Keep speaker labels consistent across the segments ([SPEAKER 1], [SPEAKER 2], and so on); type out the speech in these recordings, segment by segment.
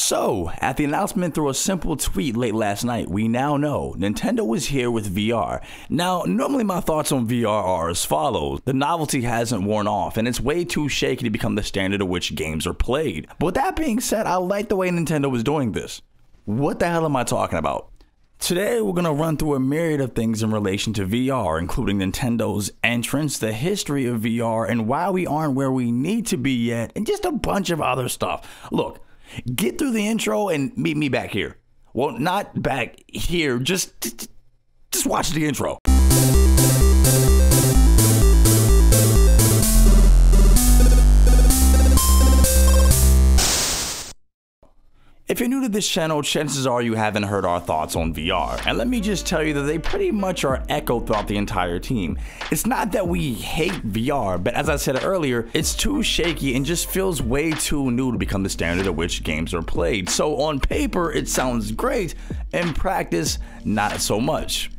[SPEAKER 1] So, at the announcement through a simple tweet late last night, we now know Nintendo is here with VR. Now, normally my thoughts on VR are as follows. The novelty hasn't worn off, and it's way too shaky to become the standard of which games are played. But with that being said, I like the way Nintendo is doing this. What the hell am I talking about? Today, we're going to run through a myriad of things in relation to VR, including Nintendo's entrance, the history of VR, and why we aren't where we need to be yet, and just a bunch of other stuff. Look, get through the intro and meet me back here. Well, not back here, just watch the intro. If you're new to this channel, chances are you haven't heard our thoughts on VR, and let me just tell you that they pretty much are echoed throughout the entire team. It's not that we hate VR, but as I said earlier, it's too shaky and just feels way too new to become the standard at which games are played. So on paper, it sounds great, in practice, not so much.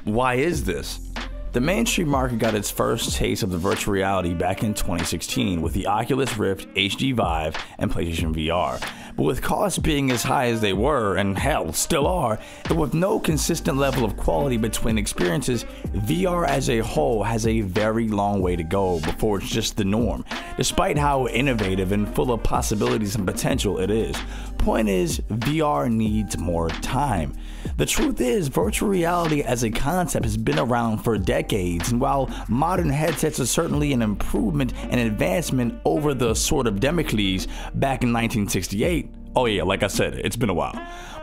[SPEAKER 1] Why is this? The mainstream market got its first taste of the virtual reality back in 2016 with the Oculus Rift, HD Vive, and PlayStation VR. But with costs being as high as they were, and hell, still are, and with no consistent level of quality between experiences, VR as a whole has a very long way to go before it's just the norm, despite how innovative and full of possibilities and potential it is. Point is, VR needs more time. The truth is, virtual reality as a concept has been around for decades, and while modern headsets are certainly an improvement and advancement over the sword of Damocles back in 1968, oh yeah, like I said, it's been a while.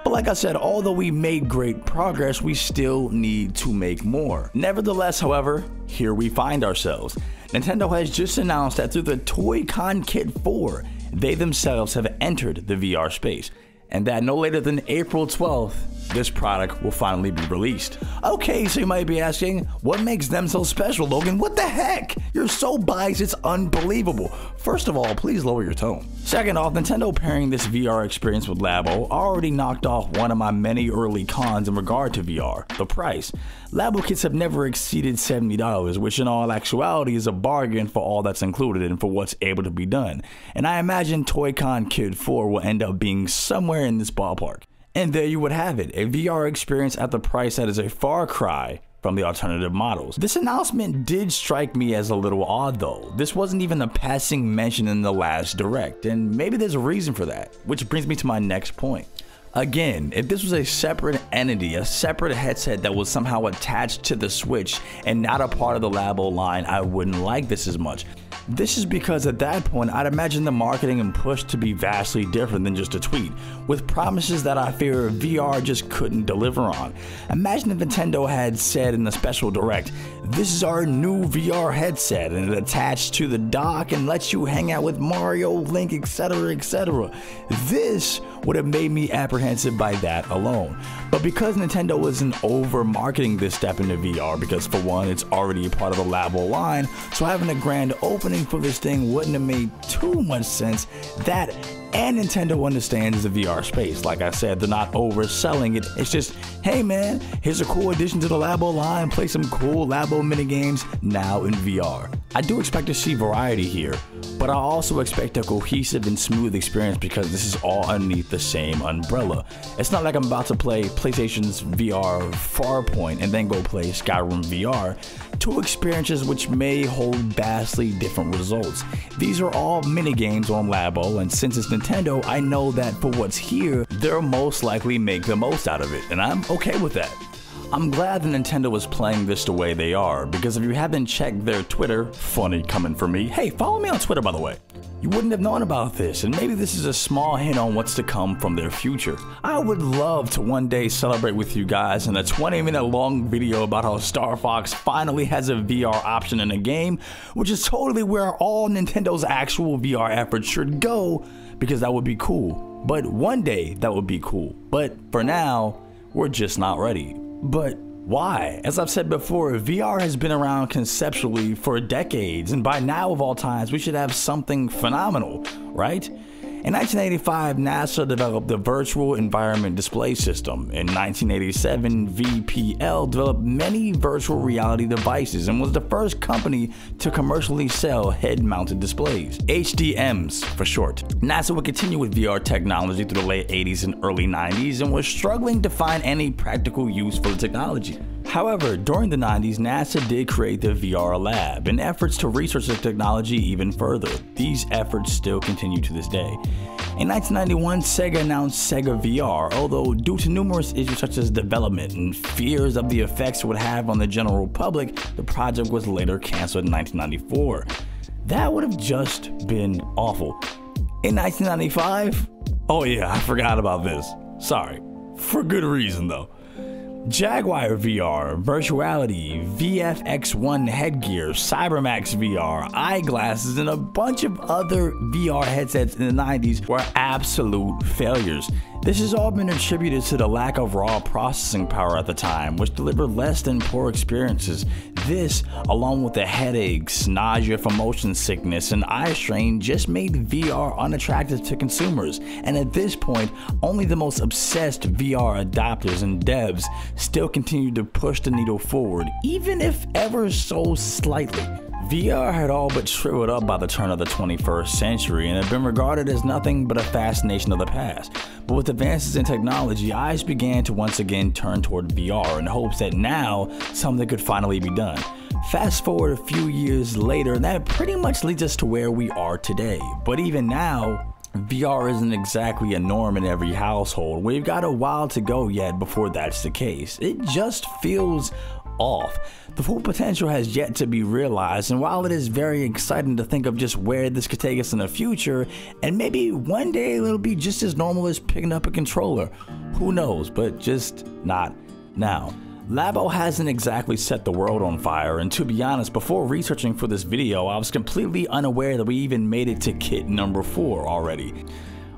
[SPEAKER 1] But like I said, although we made great progress, we still need to make more. Nevertheless, however, here we find ourselves. Nintendo has just announced that through the Toy-Con Kit 4, they themselves have entered the VR space, and that no later than April 12th, this product will finally be released. Okay, so you might be asking, what makes them so special, Logan? What the heck? You're so biased, it's unbelievable. First of all, please lower your tone. Second off, Nintendo pairing this VR experience with Labo already knocked off one of my many early cons in regard to VR, the price. Labo kits have never exceeded $70, which in all actuality is a bargain for all that's included and for what's able to be done. And I imagine Toy-Con Kit 4 will end up being somewhere in this ballpark. And there you would have it, a VR experience at the price that is a far cry from the alternative models. This announcement did strike me as a little odd though. This wasn't even a passing mention in the last Direct, and maybe there's a reason for that, which brings me to my next point. Again, if this was a separate entity, a separate headset that was somehow attached to the Switch and not a part of the Labo line, I wouldn't like this as much. This is because at that point, I'd imagine the marketing and push to be vastly different than just a tweet, with promises that I fear VR just couldn't deliver on. Imagine if Nintendo had said in the special Direct, this is our new VR headset and it attached to the dock and lets you hang out with Mario, Link, etc, etc. This would have made me apprehensive by that alone. But because Nintendo isn't over marketing this step into VR, because for one, it's already a part of the Labo line, so having a grand opening for this thing wouldn't have made too much sense. That and Nintendo understands the VR space. Like I said, they're not overselling it. It's just, hey man, here's a cool addition to the Labo line, play some cool Labo minigames now in VR. I do expect to see variety here, but I also expect a cohesive and smooth experience because this is all underneath the same umbrella. It's not like I'm about to play PlayStation's VR Farpoint and then go play Skyrim VR, two experiences which may hold vastly different results. These are all minigames on Labo, and since it's Nintendo, I know that for what's here, they'll most likely make the most out of it, and I'm okay with that. I'm glad that Nintendo is playing this the way they are, because if you haven't checked their Twitter, funny coming from me, hey, follow me on Twitter by the way, you wouldn't have known about this, and maybe this is a small hint on what's to come from their future. I would love to one day celebrate with you guys in a 20-minute long video about how Star Fox finally has a VR option in a game, which is totally where all Nintendo's actual VR efforts should go, because that would be cool. But one day that would be cool. But for now, we're just not ready. But why? As I've said before, VR has been around conceptually for decades, and by now of all times, we should have something phenomenal, right? In 1985, NASA developed the Virtual Environment Display System. In 1987, VPL developed many virtual reality devices and was the first company to commercially sell head-mounted displays, HDMs for short. NASA would continue with VR technology through the late 80s and early 90s and was struggling to find any practical use for the technology. However, during the 90s, NASA did create the VR Lab in efforts to research the technology even further. These efforts still continue to this day. In 1991, Sega announced Sega VR, although due to numerous issues such as development and fears of the effects it would have on the general public, the project was later canceled in 1994. That would have just been awful. In 1995, oh yeah, I forgot about this. Sorry. For good reason though. Jaguar VR, Virtuality, VFX1 headgear, Cybermax VR, eyeglasses, and a bunch of other VR headsets in the 90s were absolute failures. This has all been attributed to the lack of raw processing power at the time, which delivered less than poor experiences. This, along with the headaches, nausea from motion sickness, and eye strain, just made VR unattractive to consumers. And at this point, only the most obsessed VR adopters and devs still continue to push the needle forward, even if ever so slightly. VR had all but shriveled up by the turn of the 21st century and had been regarded as nothing but a fascination of the past. But with advances in technology, eyes began to once again turn toward VR in hopes that now something could finally be done. Fast forward a few years later, and that pretty much leads us to where we are today. But even now, VR isn't exactly a norm in every household. We've got a while to go yet before that's the case. It just feels off. The full potential has yet to be realized, and while it is very exciting to think of just where this could take us in the future, and maybe one day it'll be just as normal as picking up a controller, who knows, but just not now. Labo hasn't exactly set the world on fire, and to be honest, before researching for this video, I was completely unaware that we even made it to kit number 4 already.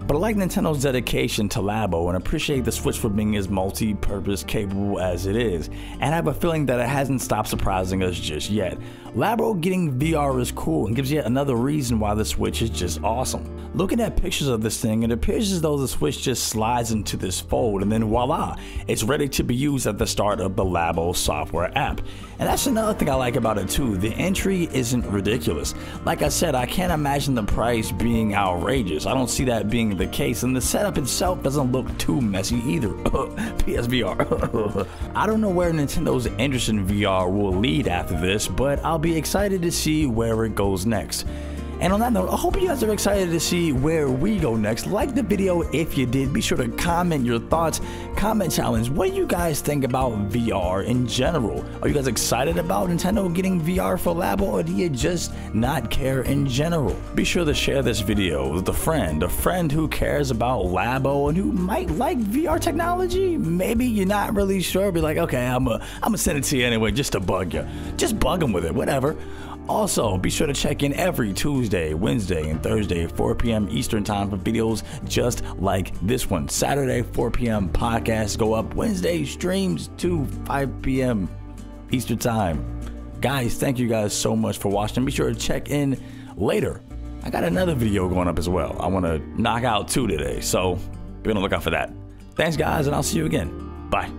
[SPEAKER 1] But I like Nintendo's dedication to Labo and appreciate the Switch for being as multi-purpose capable as it is, and I have a feeling that it hasn't stopped surprising us just yet. Labo getting VR is cool and gives yet another reason why the Switch is just awesome. Looking at pictures of this thing, it appears as though the Switch just slides into this fold and then voila, it's ready to be used at the start of the Labo software app. And that's another thing I like about it too, the entry isn't ridiculous. Like I said, I can't imagine the price being outrageous. I don't see that being the case, and the setup itself doesn't look too messy either. PSVR. I don't know where Nintendo's interest in VR will lead after this, but I'll be excited to see where it goes next. And on that note, I hope you guys are excited to see where we go next. Like the video if you did. Be sure to comment your thoughts. Comment challenge. What do you guys think about VR in general? Are you guys excited about Nintendo getting VR for Labo, or do you just not care in general? Be sure to share this video with a friend who cares about Labo and who might like VR technology. Maybe you're not really sure. Be like, okay, I'm gonna send it to you anyway just to bug you. Just bug them with it, whatever. Also, be sure to check in every Tuesday, Wednesday, and Thursday at 4 p.m. Eastern Time for videos just like this one. Saturday, 4 p.m. podcasts go up. Wednesday, streams to 5 p.m. Eastern Time. Guys, thank you guys so much for watching. Be sure to check in later. I got another video going up as well. I want to knock out 2 today, so be on the lookout for that. Thanks, guys, and I'll see you again. Bye.